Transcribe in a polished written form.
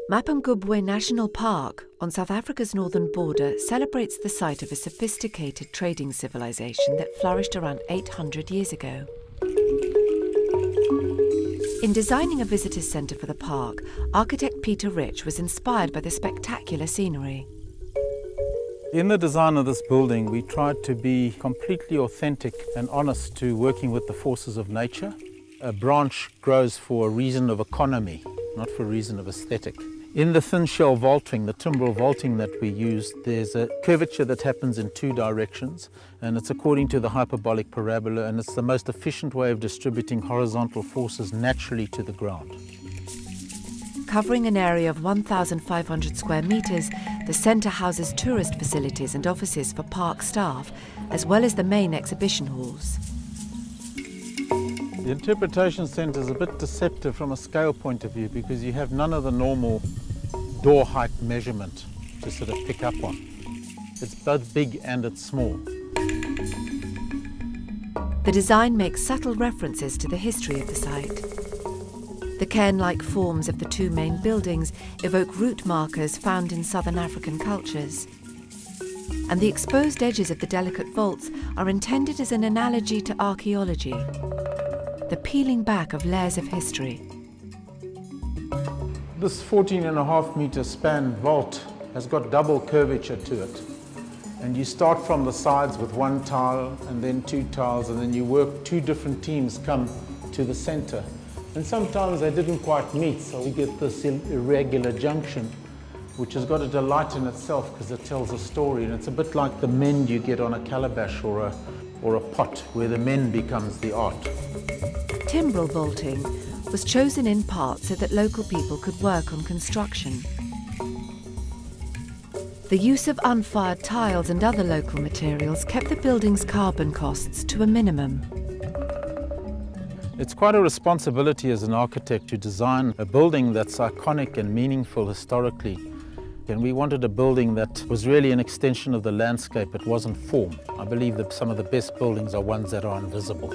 Mapungubwe National Park on South Africa's northern border celebrates the site of a sophisticated trading civilization that flourished around 800 years ago. In designing a visitors' centre for the park, architect Peter Rich was inspired by the spectacular scenery. In the design of this building, we tried to be completely authentic and honest to working with the forces of nature. A branch grows for a reason of economy, not for a reason of aesthetic. In the thin shell vaulting, the timbral vaulting that we use, there's a curvature that happens in two directions, and it's according to the hyperbolic parabola, and it's the most efficient way of distributing horizontal forces naturally to the ground. Covering an area of 1,500 square metres, the centre houses tourist facilities and offices for park staff, as well as the main exhibition halls. The interpretation centre is a bit deceptive from a scale point of view because you have none of the normal door height measurement to sort of pick up on. It's both big and it's small. The design makes subtle references to the history of the site. The cairn-like forms of the two main buildings evoke route markers found in southern African cultures. And the exposed edges of the delicate vaults are intended as an analogy to archaeology, the peeling back of layers of history. This 14.5 metre span vault has got double curvature to it. And you start from the sides with one tile and then two tiles, and then you work two different teams come to the centre. And sometimes they didn't quite meet, so we get this irregular junction, which has got a delight in itself because it tells a story. And it's a bit like the mend you get on a calabash or a pot, where the mend becomes the art. Timbral vaulting was chosen in part so that local people could work on construction. The use of unfired tiles and other local materials kept the building's carbon costs to a minimum. It's quite a responsibility as an architect to design a building that's iconic and meaningful historically. And we wanted a building that was really an extension of the landscape. It wasn't form. I believe that some of the best buildings are ones that are invisible.